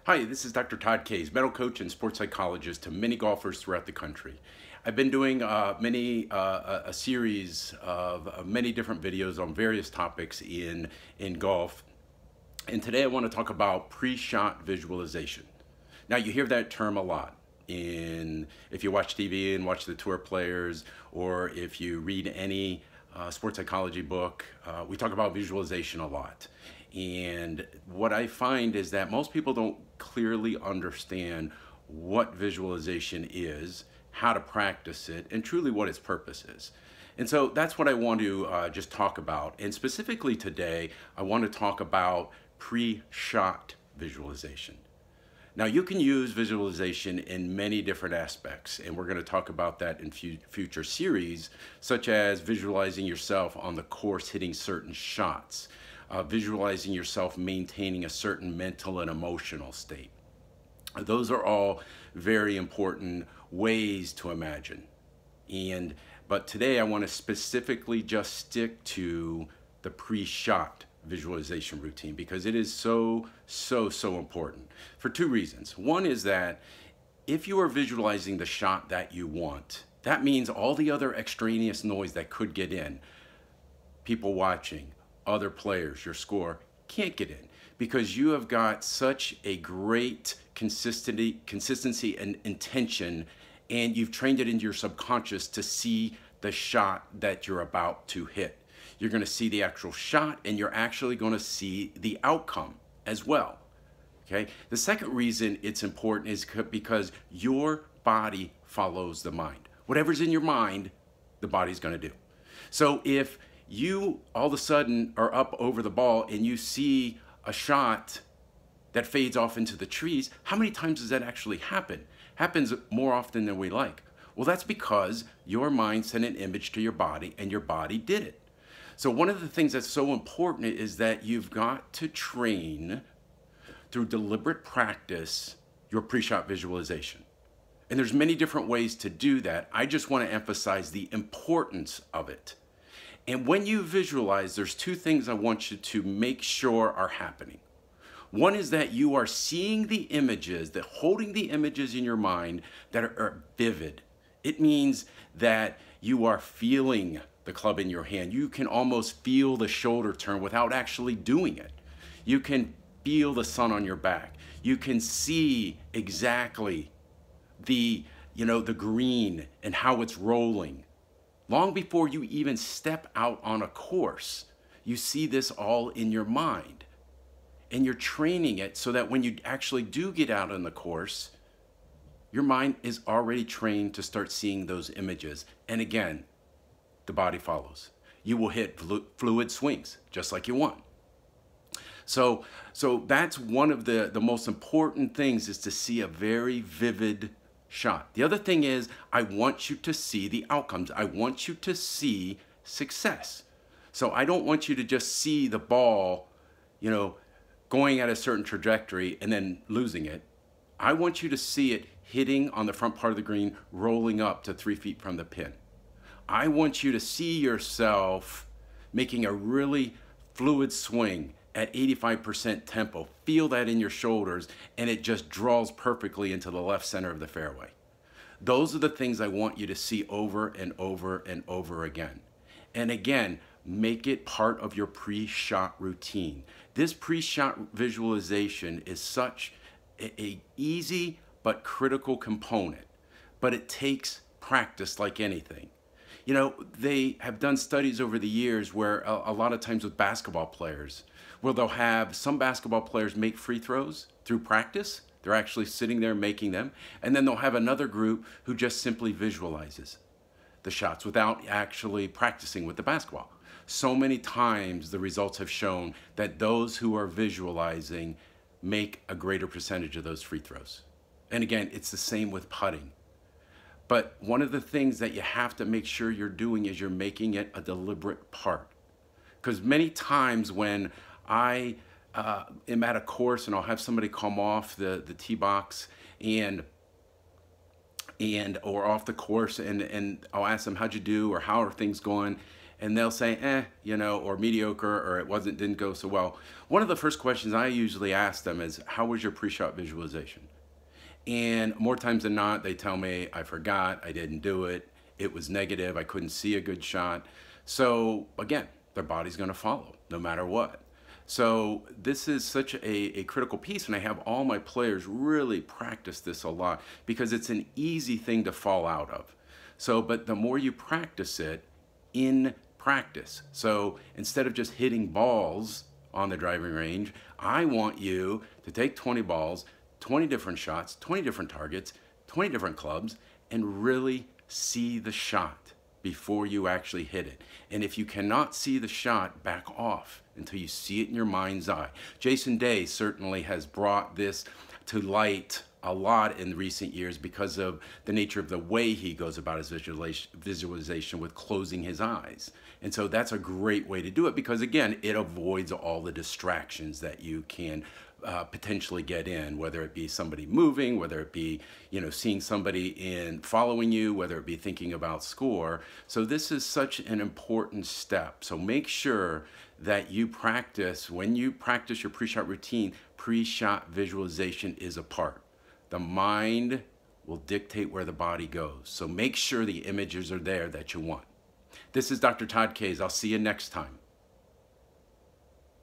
Hi, this is Dr. Todd Kays, mental coach and sports psychologist to many golfers throughout the country. I've been doing a series of many different videos on various topics in golf. And today I want to talk about pre-shot visualization. Now you hear that term a lot if you watch TV and watch the tour players, or if you read any sports psychology book, we talk about visualization a lot. And what I find is that most people don't clearly understand what visualization is, how to practice it, and truly what its purpose is. And so that's what I want to just talk about. And specifically today, I want to talk about pre-shot visualization. Now you can use visualization in many different aspects, and we're going to talk about that in future series, such as visualizing yourself on the course hitting certain shots, visualizing yourself maintaining a certain mental and emotional state. Those are all very important ways to imagine. But today I want to specifically just stick to the pre-shot visualization routine because it is so important for two reasons. One is that if you are visualizing the shot that you want, that means all the other extraneous noise that could get in, people watching, other players, your score, can't get in because you have got such a great consistency and intention, and you've trained it into your subconscious to see the shot that you're about to hit. You're going to see the actual shot, and you're actually going to see the outcome as well. Okay? The second reason it's important is because your body follows the mind. Whatever's in your mind, the body's going to do. So if you all of a sudden are up over the ball and you see a shot that fades off into the trees, how many times does that actually happen? Happens more often than we like. Well, that's because your mind sent an image to your body and your body did it. So one of the things that's so important is that you've got to train through deliberate practice your pre-shot visualization. And there's many different ways to do that. I just want to emphasize the importance of it. And when you visualize, there's two things I want you to make sure are happening. One is that you are seeing the images, holding the images in your mind that are vivid. It means that you are feeling the club in your hand. You can almost feel the shoulder turn without actually doing it. You can feel the sun on your back. You can see exactly the green and how it's rolling. Long before you even step out on a course, you see this all in your mind. And you're training it so that when you actually do get out on the course, your mind is already trained to start seeing those images. And again, the body follows. You will hit fluid swings just like you want. So that's one of the most important things, is to see a very vivid shot. The other thing is, I want you to see the outcomes. I want you to see success. So I don't want you to just see the ball, going at a certain trajectory and then losing it. I want you to see it hitting on the front part of the green, rolling up to 3 feet from the pin. I want you to see yourself making a really fluid swing at 85% tempo. Feel that in your shoulders, and it just draws perfectly into the left center of the fairway. Those are the things I want you to see over and over and over again. And again, make it part of your pre-shot routine. This pre-shot visualization is such an easy but critical component, but it takes practice like anything. They have done studies over the years where a lot of times with basketball players, where they'll have some basketball players make free throws through practice. They're actually sitting there making them. And then they'll have another group who just simply visualizes the shots without actually practicing with the basketball. So many times the results have shown that those who are visualizing make a greater percentage of those free throws. And again, it's the same with putting. But one of the things that you have to make sure you're doing is you're making it a deliberate part. Because many times when I am at a course and I'll have somebody come off the tee box or off the course, and I'll ask them, how'd you do, or how are things going? and they'll say, or mediocre, or didn't go so well. One of the first questions I usually ask them is, how was your pre-shot visualization? And more times than not, they tell me, I forgot, I didn't do it, it was negative, I couldn't see a good shot. So again, their body's gonna follow no matter what. So this is such a critical piece, and I have all my players really practice this a lot because it's an easy thing to fall out of. So, but the more you practice it in practice, so instead of just hitting balls on the driving range, I want you to take 20 balls, 20 different shots, 20 different targets, 20 different clubs, and really see the shot before you actually hit it. And if you cannot see the shot, back off until you see it in your mind's eye. Jason Day certainly has brought this to light a lot in recent years because of the nature of the way he goes about his visualization with closing his eyes. And so that's a great way to do it because, again, it avoids all the distractions that you can potentially get in, whether it be somebody moving, whether it be, seeing somebody following you, whether it be thinking about score. So this is such an important step. So make sure that you practice, when you practice your pre-shot routine, pre-shot visualization is a part. The mind will dictate where the body goes. So make sure the images are there that you want. This is Dr. Todd Kays. I'll see you next time.